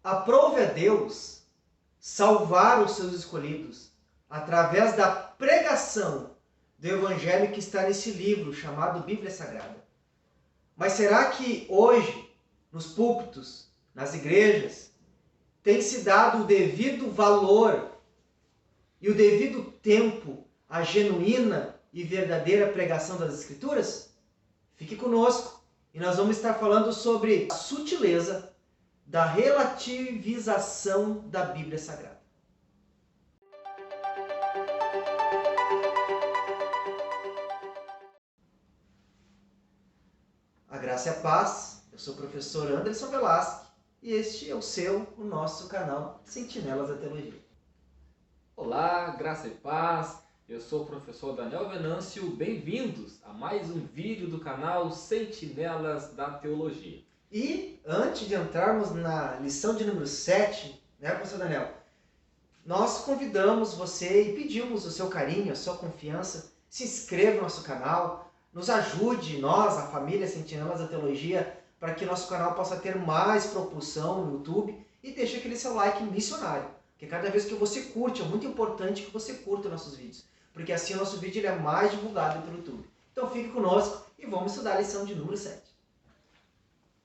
Aprove a Deus salvar os seus escolhidos através da pregação do Evangelho que está nesse livro chamado Bíblia Sagrada. Mas será que hoje, nos púlpitos, nas igrejas, tem se dado o devido valor e o devido tempo à genuína e verdadeira pregação das Escrituras? Fique conosco e nós vamos estar falando sobre a sutileza da relativização da Bíblia Sagrada. A graça e a paz, eu sou o professor Anderson Velasque e este é o nosso canal Sentinelas da Teologia. Olá, graça e paz, eu sou o professor Daniel Venâncio, bem-vindos a mais um vídeo do canal Sentinelas da Teologia. E antes de entrarmos na lição de número 7, né, professor Daniel, nós convidamos você e pedimos o seu carinho, a sua confiança, se inscreva no nosso canal, nos ajude, nós, a família Sentinelas da Teologia, para que nosso canal possa ter mais propulsão no YouTube e deixe aquele seu like missionário. Porque cada vez que você curte, é muito importante que você curta nossos vídeos, porque assim o nosso vídeo ele é mais divulgado pelo YouTube. Então fique conosco e vamos estudar a lição de número 7.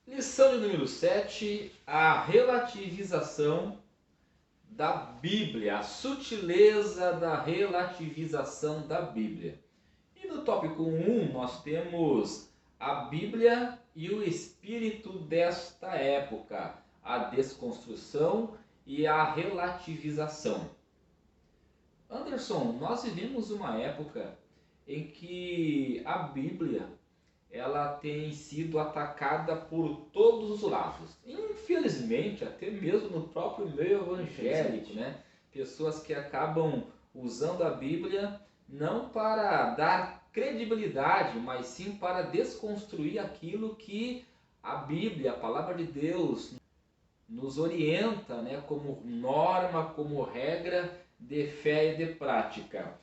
Lição de número 7, a relativização da Bíblia, a sutileza da relativização da Bíblia. E no tópico 1 nós temos a Bíblia e o espírito desta época, a desconstrução e a relativização. Anderson, nós vivemos uma época em que a Bíblia ela tem sido atacada por todos os lados. Infelizmente, até mesmo no próprio meio evangélico, né? Pessoas que acabam usando a Bíblia não para dar credibilidade, mas sim para desconstruir aquilo que a Bíblia, a palavra de Deus, nos orienta, né? Como norma, como regra de fé e de prática.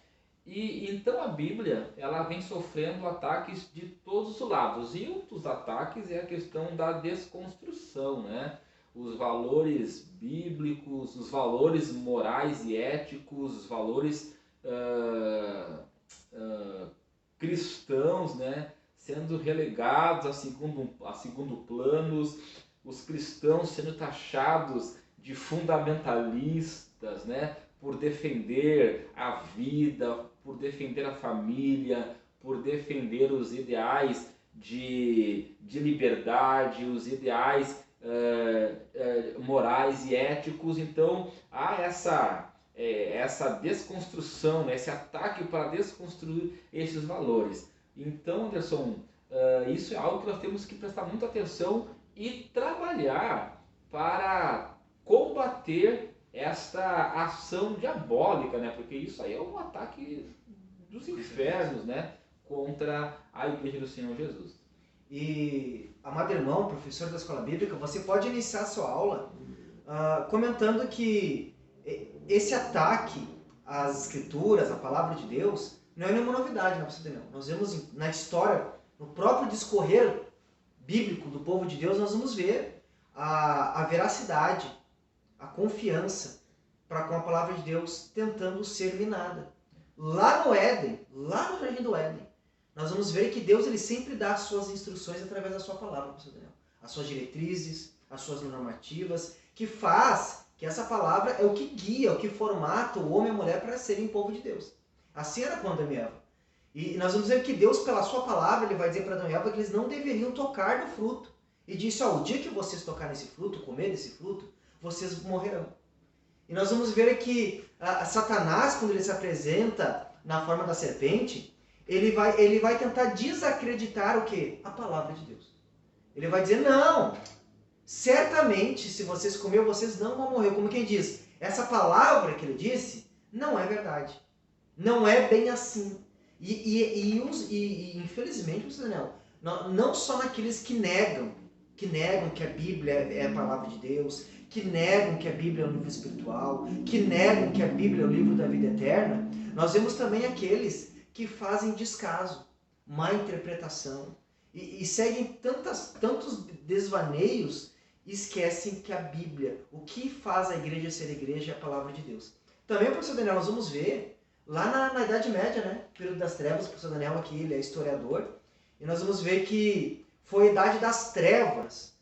E então a Bíblia ela vem sofrendo ataques de todos os lados. E um dos ataques é a questão da desconstrução, né? Os valores bíblicos, os valores morais e éticos, os valores cristãos, né? Sendo relegados a segundo planos, os cristãos sendo taxados de fundamentalistas, né? Por defender a vida, por defender a família, por defender os ideais de liberdade, os ideais morais e éticos. Então há essa desconstrução, né, esse ataque para desconstruir esses valores. Então, Anderson, isso é algo que nós temos que prestar muita atenção e trabalhar para combater esta ação diabólica, né? Porque isso aí é um ataque dos infernos, né? Contra a Igreja do Senhor Jesus. E, amado irmão, professor da Escola Bíblica, você pode iniciar a sua aula comentando que esse ataque às Escrituras, à Palavra de Deus, não é nenhuma novidade, né, professor Daniel? Nós vemos na história, no próprio discorrer bíblico do povo de Deus, nós vamos ver a veracidade, a confiança para com a palavra de Deus tentando ser minada. Lá no Éden, lá no Jardim do Éden, nós vamos ver que Deus ele sempre dá as suas instruções através da sua palavra, professor Daniel. As suas diretrizes, as suas normativas, que faz que essa palavra é o que guia, o que formata o homem e a mulher para serem povo de Deus. Assim era com Adão e Eva. E nós vamos ver que Deus, pela sua palavra, ele vai dizer para Adão e Eva que eles não deveriam tocar no fruto. E disse, o dia que vocês tocarem nesse fruto, comer desse fruto, vocês morrerão. E nós vamos ver que Satanás, quando ele se apresenta na forma da serpente, ele vai tentar desacreditar o quê? A palavra de Deus. Ele vai dizer, não, certamente se vocês comerem, vocês não vão morrer. Como quem diz, essa palavra que ele disse não é verdade. Não é bem assim. E infelizmente, Daniel, não só naqueles que negam que a Bíblia é a palavra de Deus, que negam que a Bíblia é um livro espiritual, que negam que a Bíblia é o livro da vida eterna, nós vemos também aqueles que fazem descaso, má interpretação, e seguem tantos desvaneios e esquecem que a Bíblia, o que faz a igreja ser igreja é a palavra de Deus. Também, professor Daniel, nós vamos ver lá na Idade Média, né? Período das Trevas, o professor Daniel aqui, ele é historiador, e nós vamos ver que foi a Idade das Trevas,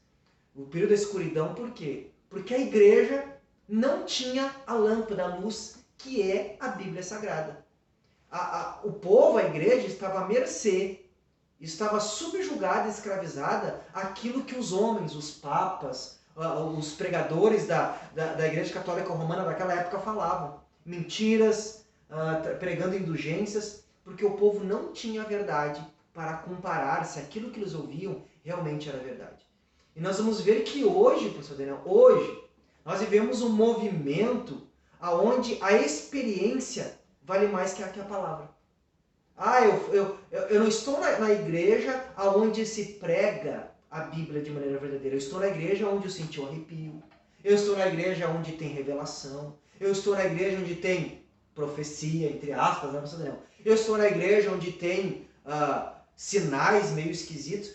o período da escuridão. Por quê? Porque a igreja não tinha a lâmpada, a luz, que é a Bíblia Sagrada. O povo, a igreja, estava à mercê, estava subjugada, escravizada àquilo que os homens, os papas, os pregadores da Igreja Católica Romana daquela época falavam. Mentiras, pregando indulgências, porque o povo não tinha a verdade para comparar se aquilo que eles ouviam realmente era verdade. E nós vamos ver que hoje, professor Daniel, hoje, nós vivemos um movimento onde a experiência vale mais que a palavra. Eu não estou na igreja onde se prega a Bíblia de maneira verdadeira. Eu estou na igreja onde eu senti o arrepio. Eu estou na igreja onde tem revelação. Eu estou na igreja onde tem profecia, entre aspas, né, professor Daniel? Eu estou na igreja onde tem sinais meio esquisitos.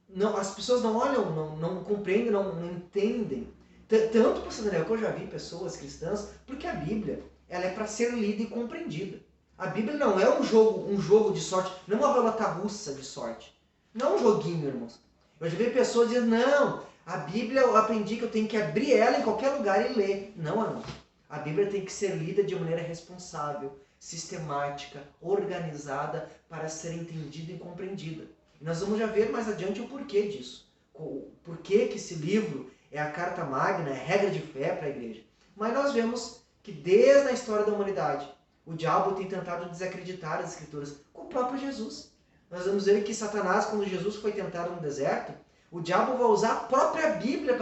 Não, as pessoas não olham, não compreendem, não entendem. Tanto, professor Daniel, que eu já vi pessoas cristãs, porque a Bíblia ela é para ser lida e compreendida. A Bíblia não é um jogo de sorte, não é uma roleta russa de sorte. Não é um joguinho, irmãos. Eu já vi pessoas dizendo, não, a Bíblia eu aprendi que eu tenho que abrir ela em qualquer lugar e ler. Não, irmão. A Bíblia tem que ser lida de maneira responsável, sistemática, organizada, para ser entendida e compreendida. E nós vamos já ver mais adiante o porquê disso. O porquê que esse livro é a carta magna, é a regra de fé para a igreja. Mas nós vemos que desde a história da humanidade, o diabo tem tentado desacreditar as escrituras com o próprio Jesus. Nós vamos ver que Satanás, quando Jesus foi tentado no deserto, o diabo vai usar a própria Bíblia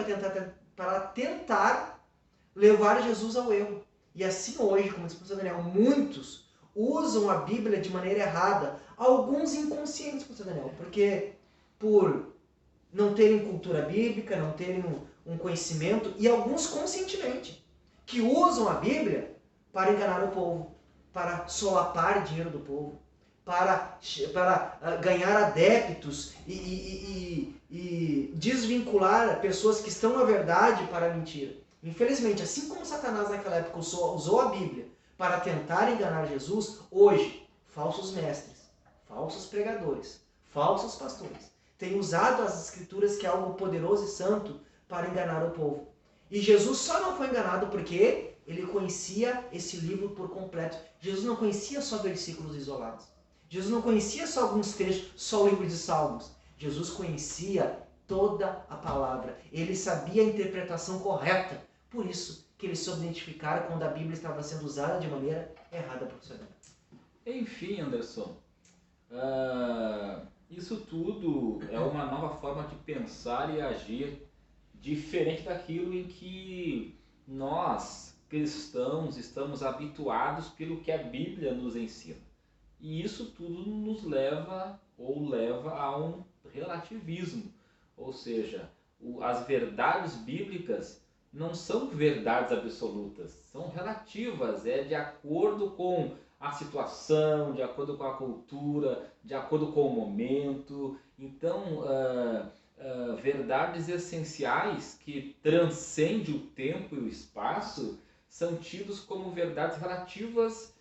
para tentar levar Jesus ao erro. E assim hoje, como disse o professor Daniel, muitos usam a Bíblia de maneira errada, alguns inconscientes, professor Daniel, porque por não terem cultura bíblica, não terem um conhecimento, e alguns conscientemente, que usam a Bíblia para enganar o povo, para solapar dinheiro do povo, para ganhar adeptos e desvincular pessoas que estão na verdade para a mentira. Infelizmente, assim como Satanás naquela época usou a Bíblia para tentar enganar Jesus, hoje, falsos mestres, falsos pregadores, falsos pastores, têm usado as Escrituras, que é algo poderoso e santo, para enganar o povo. E Jesus só não foi enganado porque ele conhecia esse livro por completo. Jesus não conhecia só versículos isolados. Jesus não conhecia só alguns trechos, só o livro de Salmos. Jesus conhecia toda a palavra. Ele sabia a interpretação correta. Por isso que ele soube identificar quando a Bíblia estava sendo usada de maneira errada, professor. Enfim, Anderson, isso tudo é uma nova forma de pensar e agir, diferente daquilo em que nós, cristãos, estamos habituados pelo que a Bíblia nos ensina. E isso tudo nos leva a um relativismo. Ou seja, as verdades bíblicas não são verdades absolutas, são relativas, de acordo com a situação, de acordo com a cultura, de acordo com o momento. Então, verdades essenciais que transcendem o tempo e o espaço são tidos como verdades relativas.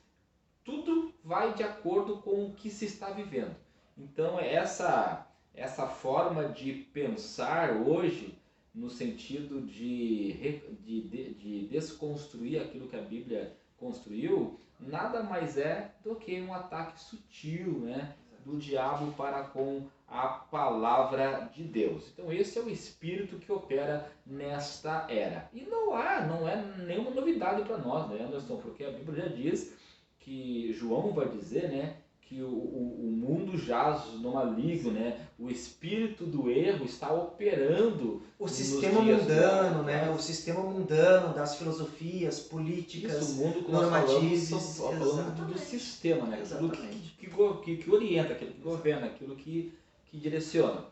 Tudo vai de acordo com o que se está vivendo. Então, essa forma de pensar hoje, no sentido de desconstruir aquilo que a Bíblia construiu, nada mais é do que um ataque sutil, né, do diabo para com a palavra de Deus. Então esse é o espírito que opera nesta era. E não é nenhuma novidade para nós, né, Anderson? Porque a Bíblia já diz que João vai dizer, né, que o mundo jaz no maligno, né? O espírito do erro está operando o sistema mundano, né? O sistema mundano das filosofias políticas, isso, o mundo que normativos, falando do sistema, né? Aquilo que orienta, aquilo que governa, aquilo que direciona.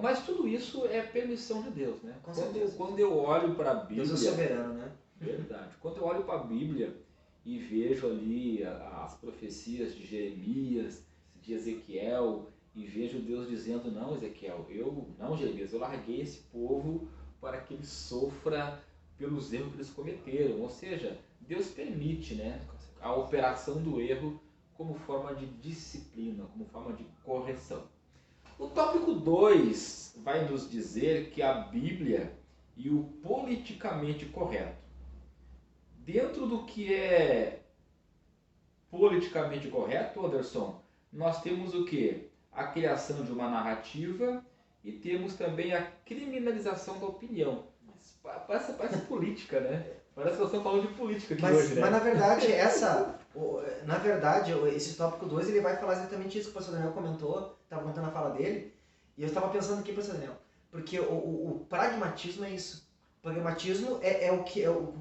Mas tudo isso é permissão de Deus, né? Quando eu olho para a Bíblia, Deus é soberano, né? Verdade. Quando eu olho para a Bíblia e vejo ali as profecias de Jeremias, de Ezequiel e vejo Deus dizendo, não, Ezequiel, não, Jeremias, eu larguei esse povo para que ele sofra pelos erros que eles cometeram. Ou seja, Deus permite, né, a operação do erro como forma de disciplina, como forma de correção. O tópico 2 vai nos dizer que a Bíblia e o politicamente correto. Dentro do que é politicamente correto, Anderson, nós temos o quê? A criação de uma narrativa e temos também a criminalização da opinião. Parece política, né? Parece que nós estamos falando de política aqui hoje, né? Mas na verdade, esse tópico 2 ele vai falar exatamente isso que o pastor Daniel comentou, estava contando a fala dele, e eu estava pensando aqui, pastor Daniel, porque o pragmatismo é isso. O pragmatismo é o que o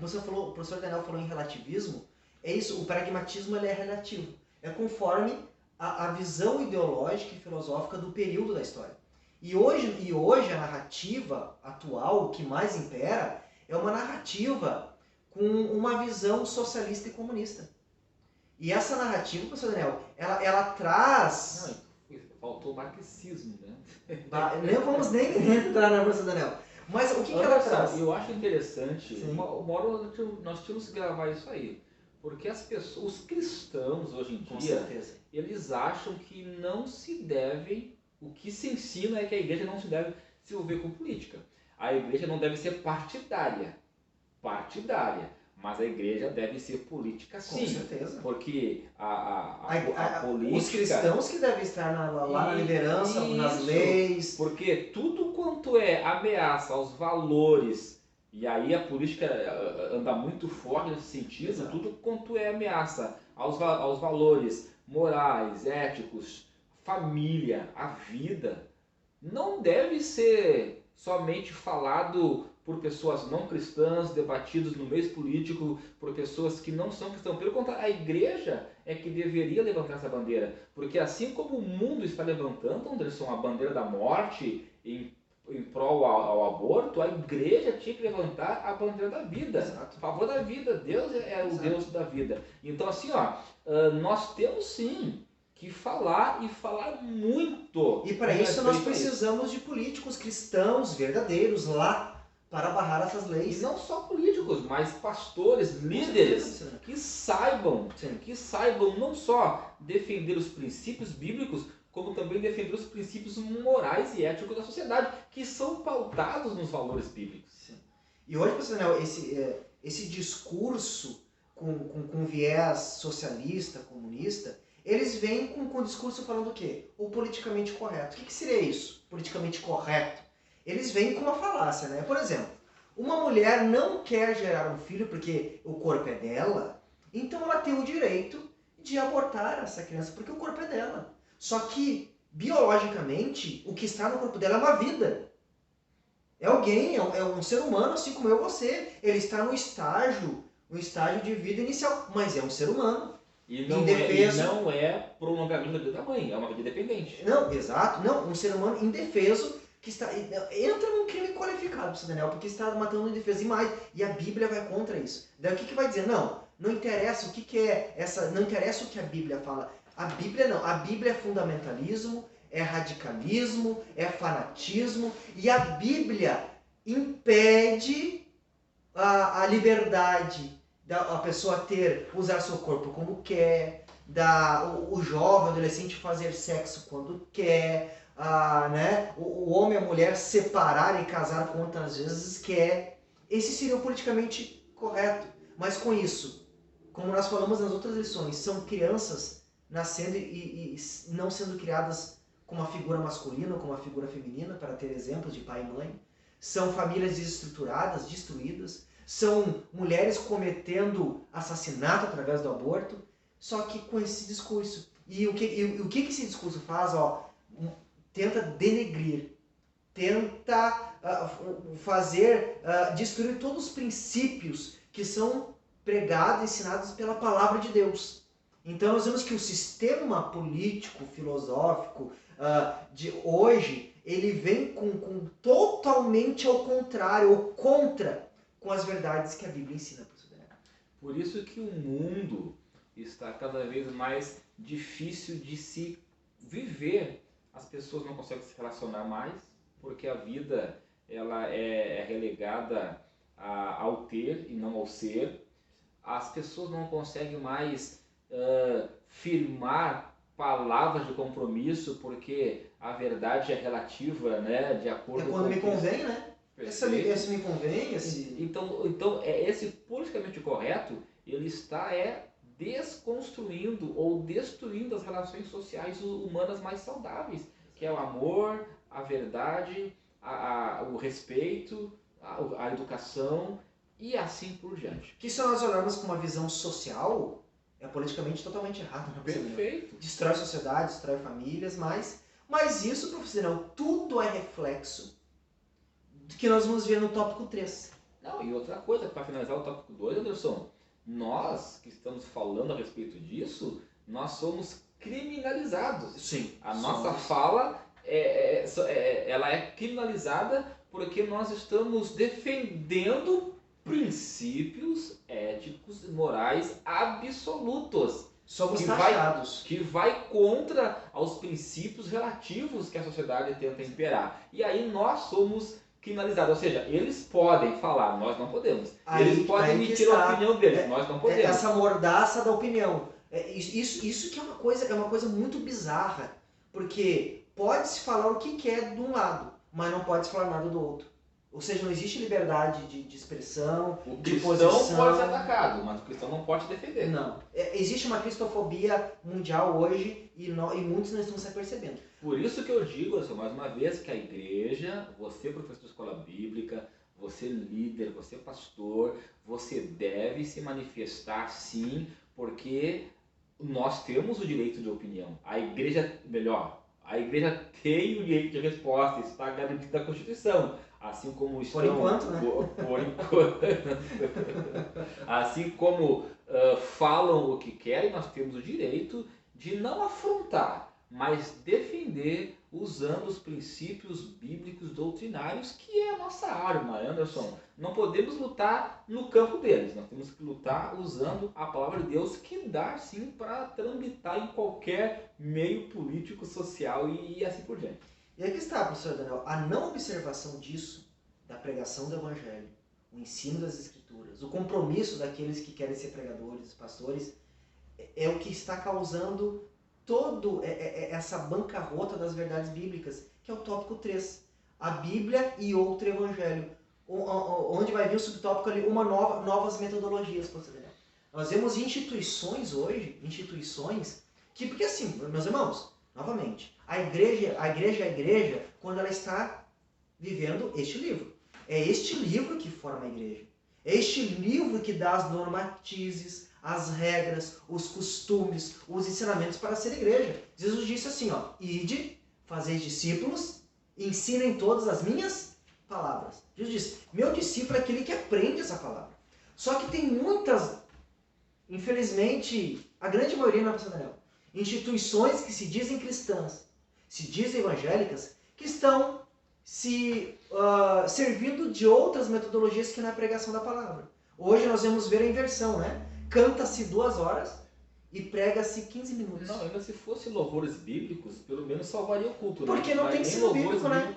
professor Daniel falou em relativismo, é isso, o pragmatismo ele é relativo. É conforme a visão ideológica e filosófica do período da história. E hoje a narrativa atual, o que mais impera, é uma narrativa com uma visão socialista e comunista. E essa narrativa, professor Daniel, ela traz... Não, faltou marxismo, né? Não vamos nem entrar na professor Daniel. Mas o que ela traz? Eu acho interessante, uma hora nós tínhamos que gravar isso aí. Porque as pessoas, os cristãos hoje em dia, eles acham que não se devem, o que se ensina é que a igreja não se deve se envolver com política. A igreja não deve ser partidária, mas a igreja deve ser política sim. Com certeza. Porque a política... Os cristãos que devem estar lá na liderança, nas leis... Porque tudo quanto é ameaça aos valores... E aí a política anda muito forte nesse sentido. Exato. Tudo quanto é ameaça aos valores morais, éticos, família, a vida, não deve ser somente falado por pessoas não cristãs, debatidos no meio político, por pessoas que não são cristãs. Pelo contrário, a igreja é que deveria levantar essa bandeira. Porque assim como o mundo está levantando, Anderson, a bandeira da morte em prol ao aborto, a igreja tinha que levantar a bandeira da vida. Exato. A favor da vida. Deus é o Deus da vida. Então assim, nós temos sim que falar e falar muito. E para isso nós precisamos de políticos cristãos verdadeiros lá para barrar essas leis. E não só políticos, mas pastores, líderes que saibam não só defender os princípios bíblicos, como também defender os princípios morais e éticos da sociedade, que são pautados nos valores bíblicos. Sim. E hoje, professor Daniel, esse discurso com viés socialista, comunista, eles vêm com o discurso falando o quê? O politicamente correto. O que seria isso, politicamente correto? Eles vêm com uma falácia, né? Por exemplo, uma mulher não quer gerar um filho porque o corpo é dela, então ela tem o direito de abortar essa criança, porque o corpo é dela. Só que, biologicamente, o que está no corpo dela é uma vida. É alguém, é um ser humano, assim como eu e você. Ele está no estágio de vida inicial, mas é um ser humano. E não é prolongamento da vida da mãe, é uma vida dependente. Não, exato. Não, um ser humano indefeso que entra num crime qualificado, professor Daniel, porque está matando indefeso demais. E a Bíblia vai contra isso. Daí o que vai dizer? Não interessa o que é essa... Não interessa o que a Bíblia fala. A Bíblia não. A Bíblia é fundamentalismo, é radicalismo, é fanatismo. E a Bíblia impede a liberdade da pessoa usar seu corpo como quer, o jovem, o adolescente fazer sexo quando quer, né? O homem e a mulher separar e casar quantas vezes quer. Esse seria o politicamente correto. Mas com isso, como nós falamos nas outras lições, são crianças nascendo e não sendo criadas com uma figura masculina ou com uma figura feminina, para ter exemplos de pai e mãe. São famílias desestruturadas, destruídas. São mulheres cometendo assassinato através do aborto, só que com esse discurso. E o que esse discurso faz? Tenta denegrir, tenta destruir todos os princípios que são pregados, ensinados pela palavra de Deus. Então nós vemos que o sistema político, filosófico de hoje, ele vem com totalmente ao contrário, ou contra, com as verdades que a Bíblia ensina. Por isso que o mundo está cada vez mais difícil de se viver as pessoas não conseguem se relacionar mais, porque a vida ela é relegada ao ter e não ao ser. As pessoas não conseguem mais firmar palavras de compromisso, porque a verdade é relativa, né, de acordo com... É quando me convém, né? Essa me convém, Então, esse politicamente correto, ele está desconstruindo ou destruindo as relações sociais humanas mais saudáveis, que é o amor, a verdade, o respeito, a educação e assim por diante. Que se nós olharmos com uma visão social, é politicamente totalmente errado. Né? Perfeito. Destrói sociedade, destrói famílias, mas isso, professor, tudo é reflexo do que nós vamos ver no tópico 3. Não, e outra coisa, para finalizar o tópico 2, Anderson, nós que estamos falando a respeito disso, nós somos criminalizados. Sim. A nossa fala ela é criminalizada porque nós estamos defendendo princípios éticos e morais absolutos. Somos taxados. Que vai contra os princípios relativos que a sociedade tenta imperar. E aí nós somos criminalizados. Ou seja, eles podem falar, nós não podemos. Eles podem emitir a opinião deles, nós não podemos. Essa mordaça da opinião. Isso que é uma coisa muito bizarra. Porque pode-se falar o que quer de um lado, mas não pode-se falar nada do outro. Ou seja, não existe liberdade de expressão, de posição. O cristão pode ser atacado, mas o cristão não pode defender. Não. Existe uma cristofobia mundial hoje e muitos não estão se percebendo. Por isso que eu digo, mais uma vez, que a igreja, você professor de escola bíblica, você líder, você pastor, você deve se manifestar sim, porque nós temos o direito de opinião. A igreja tem o direito de resposta, isso está garantido na Constituição. Assim como estão, por enquanto, né? Por enquanto. Assim como falam o que querem, nós temos o direito de não afrontar, mas defender usando os princípios bíblicos doutrinários, que é a nossa arma, Anderson. Não podemos lutar no campo deles, nós temos que lutar usando a palavra de Deus, que dá sim para transitar em qualquer meio político, social e assim por diante. E aqui está, professor Daniel, a não observação disso, da pregação do Evangelho, o ensino das Escrituras, o compromisso daqueles que querem ser pregadores, pastores, é o que está causando toda essa bancarrota das verdades bíblicas, que é o tópico 3. A Bíblia e outro Evangelho, onde vai vir o subtópico ali, novas metodologias, professor Daniel. Nós vemos instituições hoje, que, porque assim, meus irmãos, novamente, a igreja quando ela está vivendo este livro. É este livro que forma a igreja. É este livro que dá as normatizes, as regras, os costumes, os ensinamentos para ser igreja. Jesus disse assim, ide, fazeis discípulos, ensinem todas as minhas palavras. Jesus disse, meu discípulo é aquele que aprende essa palavra. Só que tem muitas, infelizmente, a grande maioria, não é, professor Daniel, instituições que se dizem cristãs, se dizem evangélicas, que estão servindo de outras metodologias que na pregação da palavra. Hoje nós vamos ver a inversão, né? Canta-se 2 horas e prega-se 15 minutos. Não, ainda se fosse louvores bíblicos, pelo menos salvaria o culto. Porque não tem que ser bíblico, né?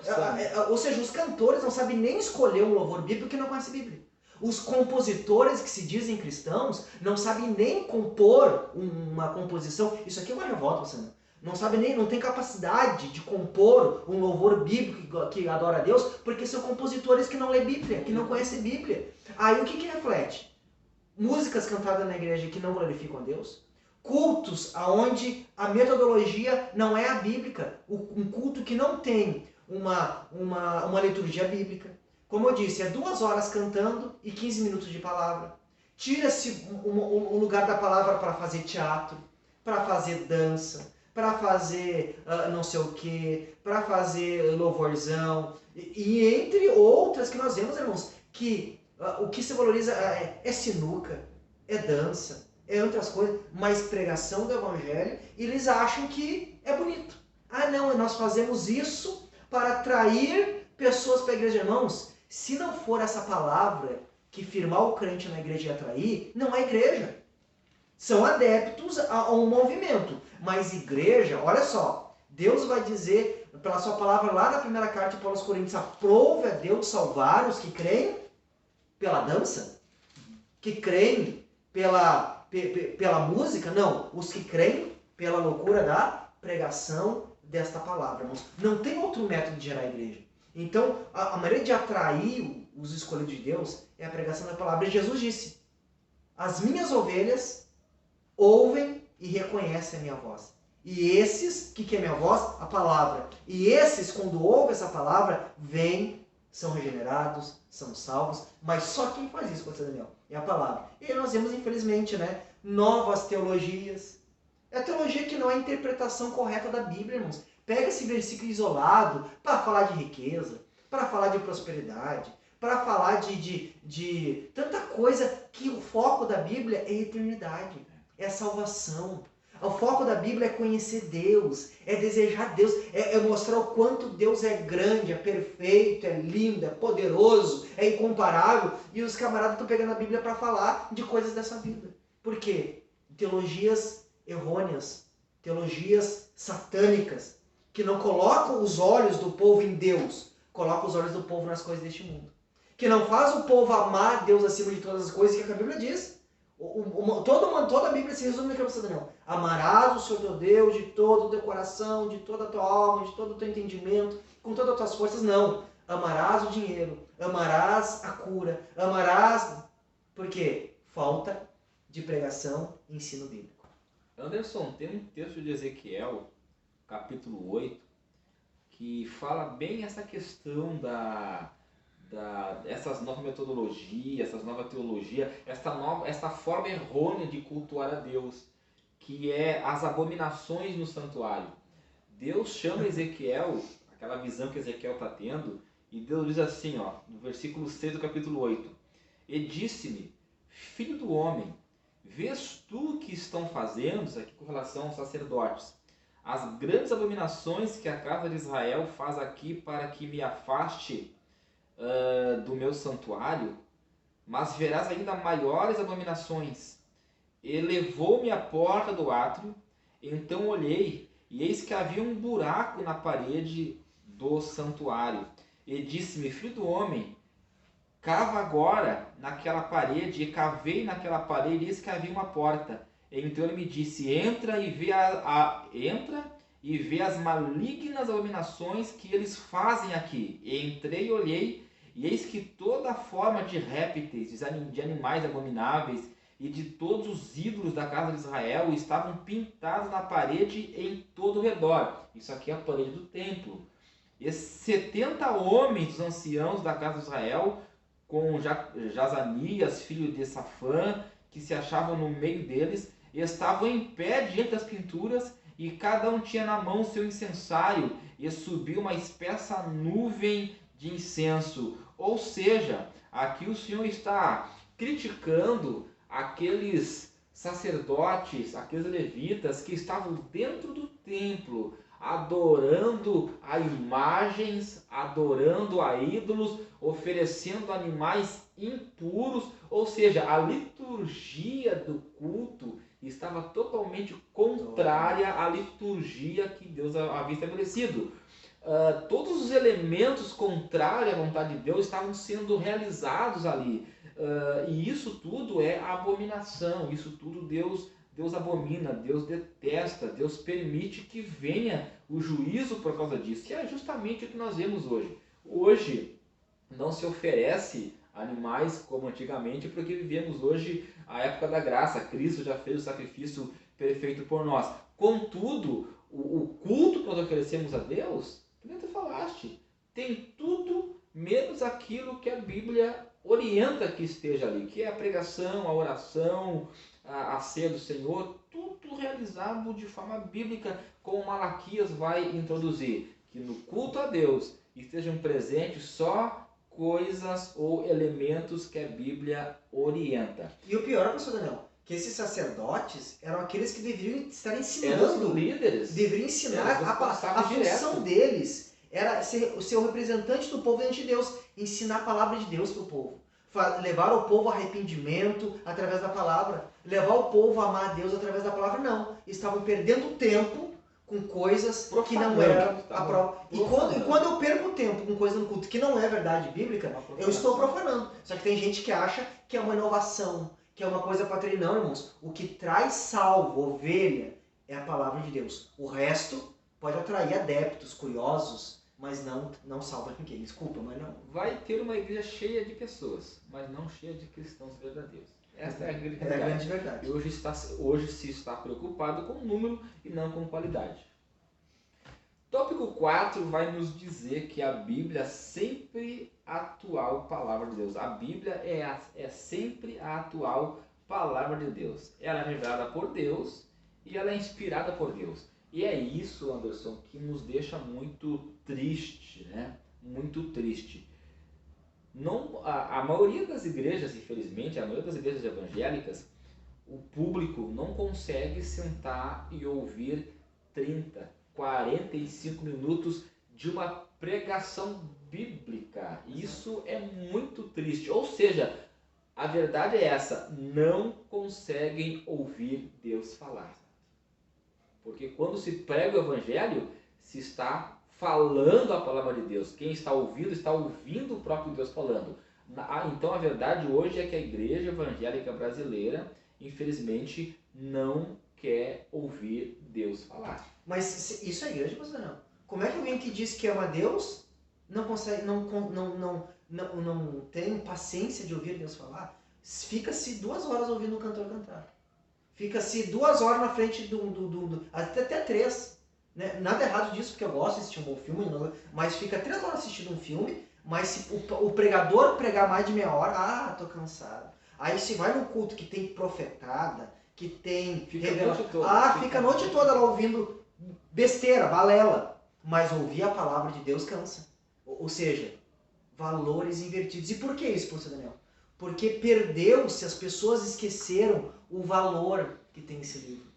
Ou seja, os cantores não sabem nem escolher um louvor bíblico que não conhece a Bíblia. Os compositores que se dizem cristãos não sabem nem compor uma composição. Isso aqui é uma revolta, você não sabe nem, não tem capacidade de compor um louvor bíblico que adora a Deus, porque são compositores que não lêem Bíblia, que não conhecem Bíblia. Aí o que reflete? Músicas cantadas na igreja que não glorificam a Deus, cultos onde a metodologia não é a bíblica, um culto que não tem uma liturgia bíblica. Como eu disse, é 2 horas cantando e 15 minutos de palavra. Tira-se o lugar da palavra para fazer teatro, para fazer dança, para fazer não sei o que, para fazer louvorzão, e entre outras que nós vemos, irmãos, que o que se valoriza é sinuca, é dança, é outras coisas, mas pregação do Evangelho, e eles acham que é bonito. Ah não, nós fazemos isso para atrair pessoas para a igreja. Irmãos, se não for essa palavra que firmar o crente na igreja e atrair, não é igreja. São adeptos a um movimento. Mas igreja, olha só, Deus vai dizer pela sua palavra lá na primeira carta de Paulo aos Coríntios, aprove a Deus salvar os que creem pela dança, que creem pela música, não, os que creem pela loucura da pregação desta palavra, irmãos. Não tem outro método de gerar a igreja. Então, a maneira de atrair os escolhidos de Deus é a pregação da palavra. E Jesus disse, as minhas ovelhas ouvem e reconhecem a minha voz. E esses, que é a minha voz? A palavra. E esses, quando ouvem essa palavra, vêm, são regenerados, são salvos. Mas só quem faz isso, pastor Daniel, é a palavra. E nós vemos, infelizmente, novas teologias. É a teologia que não é a interpretação correta da Bíblia, irmãos. Pega esse versículo isolado para falar de riqueza, para falar de prosperidade, para falar de tanta coisa que o foco da Bíblia é a eternidade, é a salvação. O foco da Bíblia é conhecer Deus, é desejar Deus, é mostrar o quanto Deus é grande, é perfeito, é lindo, é poderoso, é incomparável. E os camaradas estão pegando a Bíblia para falar de coisas dessa vida. Por quê? Teologias errôneas, teologias satânicas, que não colocam os olhos do povo em Deus, colocam os olhos do povo nas coisas deste mundo. Que não faz o povo amar Deus acima de todas as coisas, que a Bíblia diz. Toda a Bíblia se resume naquela coisa, não. Amarás o Senhor teu Deus de todo o teu coração, de toda a tua alma, de todo o teu entendimento, com todas as tuas forças. Não. Amarás o dinheiro, amarás a cura, amarás... Por quê? Falta de pregação e ensino bíblico. Anderson, tem um texto de Ezequiel, capítulo 8, que fala bem essa questão essas novas metodologias, essas novas teologias, essa forma errônea de cultuar a Deus, que é as abominações no santuário. Deus chama Ezequiel, aquela visão que Ezequiel está tendo, e Deus diz assim, no versículo 6 do capítulo 8, e disse-me, filho do homem, vês tu o que estão fazendo, isso aqui com relação aos sacerdotes, as grandes abominações que a casa de Israel faz aqui para que me afaste do meu santuário, mas verás ainda maiores abominações. E levou-me à porta do átrio, então olhei, e eis que havia um buraco na parede do santuário. E disse-me, filho do homem, cava agora naquela parede, e cavei naquela parede, e eis que havia uma porta. Então ele me disse, entra e vê as malignas abominações que eles fazem aqui. E entrei e olhei, e eis que toda forma de répteis, de animais abomináveis, e de todos os ídolos da casa de Israel estavam pintados na parede em todo o redor. Isso aqui é a parede do templo. E 70 homens dos anciãos da casa de Israel, com Jazanias, filho de Safã, que se achavam no meio deles, estavam em pé diante das pinturas, e cada um tinha na mão seu incensário, e subiu uma espessa nuvem de incenso. Ou seja, aqui o Senhor está criticando aqueles sacerdotes, aqueles levitas que estavam dentro do templo, adorando a imagens, adorando a ídolos, oferecendo animais impuros, ou seja, a liturgia do culto estava totalmente contrária à liturgia que Deus havia estabelecido. Todos os elementos contrários à vontade de Deus estavam sendo realizados ali. E isso tudo é abominação, isso tudo Deus abomina, Deus detesta, Deus permite que venha o juízo por causa disso, que é justamente o que nós vemos hoje. Hoje não se oferece animais como antigamente, porque vivemos hoje a época da graça. Cristo já fez o sacrifício perfeito por nós. Contudo, o culto que nós oferecemos a Deus, que nem tu falaste, tem tudo menos aquilo que a Bíblia orienta que esteja ali, que é a pregação, a oração, a ceia do Senhor, tudo realizado de forma bíblica, como Malaquias vai introduzir, que no culto a Deus estejam presentes só coisas ou elementos que a Bíblia orienta. E o pior, pastor Daniel, que esses sacerdotes eram aqueles que deveriam estar ensinando, eram os líderes, deveriam ensinar a função deles. Era ser o representante do povo diante de Deus, ensinar a palavra de Deus para o povo. Levar o povo ao arrependimento através da palavra. Levar o povo a amar a Deus através da palavra, não. Estavam perdendo tempo com coisas que não Profanando, eram tá a bom. prova. E quando eu perco tempo com coisa no culto que não é verdade bíblica, eu estou profanando. Só que tem gente que acha que é uma inovação, que é uma coisa para treinar. Não, irmãos. O que traz salvo, ovelha, é a palavra de Deus. O resto pode atrair adeptos, curiosos, mas não salva ninguém. Desculpa, mas não. Vai ter uma igreja cheia de pessoas, mas não cheia de cristãos verdadeiros. Essa é a grande É a grande verdade. E hoje se está preocupado com número e não com qualidade. Tópico 4 vai nos dizer que a Bíblia é sempre a atual palavra de Deus. A Bíblia é sempre a atual palavra de Deus. Ela é revelada por Deus e ela é inspirada por Deus. E é isso, Anderson, que nos deixa muito triste, né? Muito triste. Não, a maioria das igrejas, infelizmente, a maioria das igrejas evangélicas, o público não consegue sentar e ouvir 30, 45 minutos de uma pregação bíblica. Isso é muito triste. Ou seja, a verdade é essa, não conseguem ouvir Deus falar. Porque quando se prega o evangelho, se está falando a palavra de Deus. Quem está ouvindo o próprio Deus falando. Então a verdade hoje é que a igreja evangélica brasileira, infelizmente, não quer ouvir Deus falar. Mas isso é igreja, você não. Como é que alguém que diz que ama Deus não consegue, não tem paciência de ouvir Deus falar? Fica-se 2 horas ouvindo o cantor cantar. Fica-se 2 horas na frente até 3. Né? Nada errado disso, porque eu gosto de assistir um bom filme, mas fica 3 horas assistindo um filme, mas se o pregador pregar mais de meia hora, tô cansado. Aí se vai no culto que tem profetada, que tem revelação, fica a noite toda lá ouvindo besteira, balela, mas ouvir a palavra de Deus cansa. Ou seja, valores invertidos. E por que isso, professor Daniel? Porque perdeu-se, as pessoas esqueceram o valor que tem esse livro,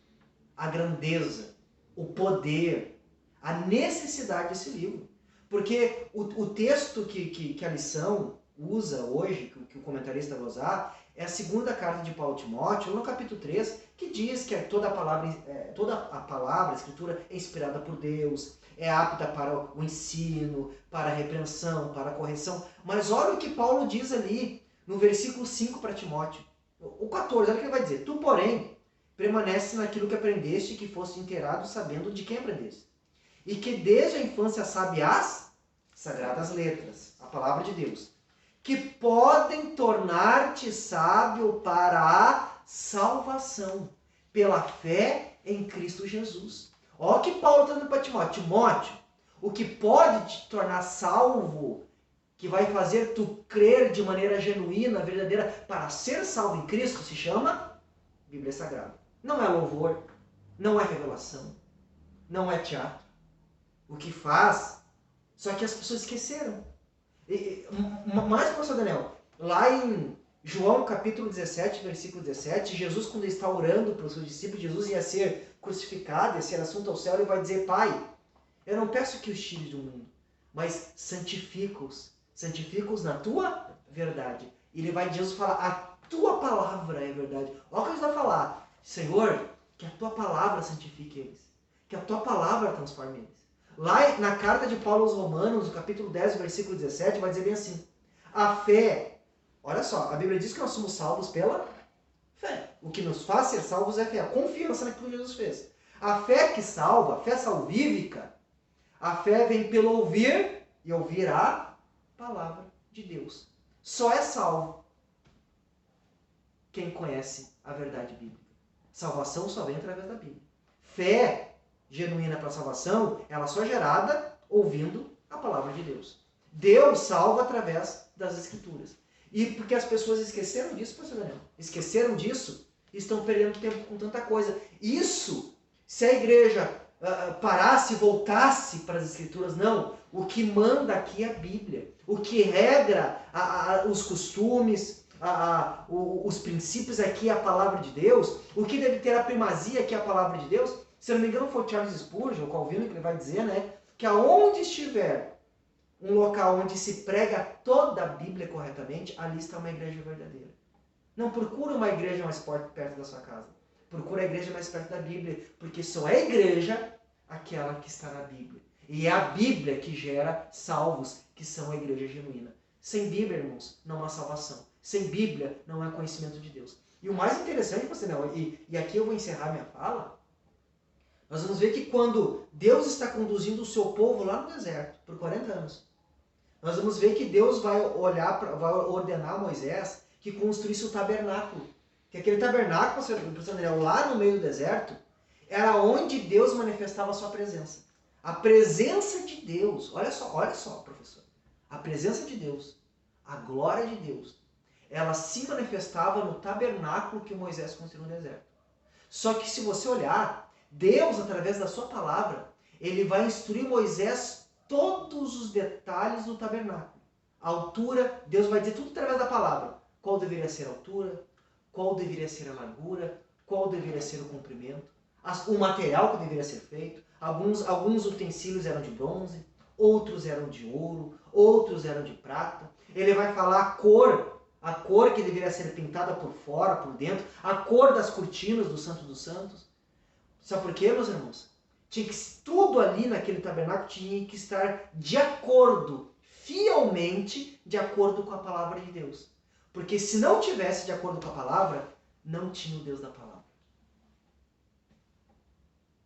a grandeza, o poder, a necessidade desse livro. Porque o texto que a lição usa hoje, que o comentarista vai usar, é a segunda carta de Paulo a Timóteo, no capítulo 3, que diz que toda a palavra, a escritura é inspirada por Deus, é apta para o ensino, para a repreensão, para a correção. Mas olha o que Paulo diz ali, no versículo 5 para Timóteo. O 14, olha o que ele vai dizer. Tu, porém, permanece naquilo que aprendeste e que foste inteirado sabendo de quem aprendeste. E que desde a infância sabe as sagradas letras, a palavra de Deus, que podem tornar-te sábio para a salvação, pela fé em Cristo Jesus. Olha o que Paulo está dizendo para Timóteo. Timóteo, o que pode te tornar salvo, que vai fazer tu crer de maneira genuína, verdadeira, para ser salvo em Cristo, se chama Bíblia Sagrada. Não é louvor, não é revelação, não é teatro. O que faz, só que as pessoas esqueceram. Mais, professor Daniel, lá em João capítulo 17, versículo 17, Jesus, quando está orando para os seus discípulos, Jesus ia ser crucificado, ia ser assunto ao céu, ele vai dizer: Pai, eu não peço que os tires do mundo, mas santifica-os na tua verdade. E ele vai, Jesus fala: a tua palavra é verdade. Olha o que ele vai falar: Senhor, que a tua palavra santifique eles, que a tua palavra transforme eles. Lá na carta de Paulo aos Romanos, no capítulo 10, versículo 17, vai dizer bem assim: a fé, olha só, a Bíblia diz que nós somos salvos pela fé. O que nos faz ser salvos é a fé, a confiança naquilo que Jesus fez. A fé que salva, a fé salvífica, a fé vem pelo ouvir e ouvir a palavra de Deus. Só é salvo quem conhece a verdade bíblica. Salvação só vem através da Bíblia. Fé genuína para a salvação, ela só é gerada ouvindo a palavra de Deus. Deus salva através das Escrituras. E porque as pessoas esqueceram disso, pastor Daniel, esqueceram disso, estão perdendo tempo com tanta coisa. Isso, se a igreja parasse, voltasse para as Escrituras, não. O que manda aqui é a Bíblia. O que regra os costumes, os princípios aqui é a palavra de Deus. O que deve ter a primazia aqui é a palavra de Deus. Se não me engano, foi o Charles Spurgeon, o Calvino, que ele vai dizer, né, que aonde estiver um local onde se prega toda a Bíblia corretamente, ali está uma igreja verdadeira. Não procura uma igreja mais perto da sua casa. Procura a igreja mais perto da Bíblia, porque só é igreja aquela que está na Bíblia. E é a Bíblia que gera salvos, que são a igreja genuína. Sem Bíblia, irmãos, não há salvação. Sem Bíblia, não há conhecimento de Deus. E o mais interessante, você não, e aqui eu vou encerrar minha fala, nós vamos ver que quando Deus está conduzindo o seu povo lá no deserto, por 40 anos, nós vamos ver que Deus vai ordenar a Moisés que construísse o tabernáculo. Que aquele tabernáculo, lá no meio do deserto, era onde Deus manifestava a sua presença. A presença de Deus, olha só, professor. A presença de Deus, a glória de Deus, ela se manifestava no tabernáculo que Moisés construiu no deserto. Só que se você olhar, Deus, através da sua palavra, ele vai instruir Moisés todos os detalhes do tabernáculo. A altura, Deus vai dizer tudo através da palavra. Qual deveria ser a altura, qual deveria ser a largura, qual deveria ser o comprimento, o material que deveria ser feito. Alguns utensílios eram de bronze, outros eram de ouro, outros eram de prata. Ele vai falar a cor que deveria ser pintada por fora, por dentro, a cor das cortinas do Santo dos Santos. Sabe por quê, meus irmãos? Tudo ali naquele tabernáculo tinha que estar de acordo, fielmente de acordo com a palavra de Deus. Porque se não tivesse de acordo com a palavra, não tinha o Deus da palavra.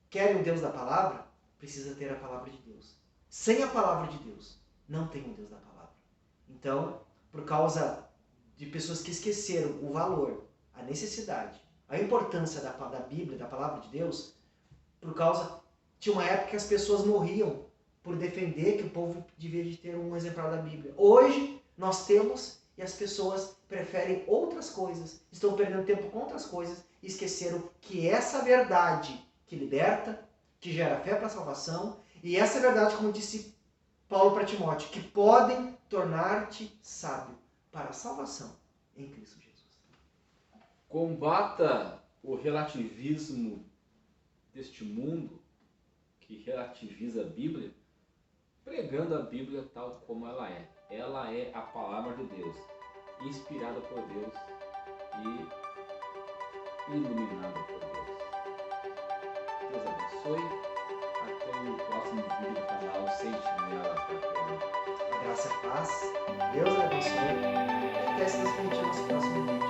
Querem o Deus da palavra? Precisa ter a palavra de Deus. Sem a palavra de Deus, não tem o Deus da palavra. Então, por causa de pessoas que esqueceram o valor, a necessidade, a importância da Bíblia, da palavra de Deus, tinha uma época que as pessoas morriam por defender que o povo devia de ter um exemplar da Bíblia. Hoje, nós temos e as pessoas preferem outras coisas, estão perdendo tempo com outras coisas e esqueceram que essa verdade que liberta, que gera fé para a salvação, e essa verdade, como disse Paulo para Timóteo, que podem tornar-te sábio para a salvação em Cristo Jesus. Combata o relativismo deste mundo que relativiza a Bíblia, pregando a Bíblia tal como ela é. Ela é a palavra de Deus, inspirada por Deus e iluminada por Deus. Deus abençoe. Até o próximo vídeo do canal Sentinela da Terra. A graça e a paz. Deus abençoe. Até se transmitir no próximo vídeo.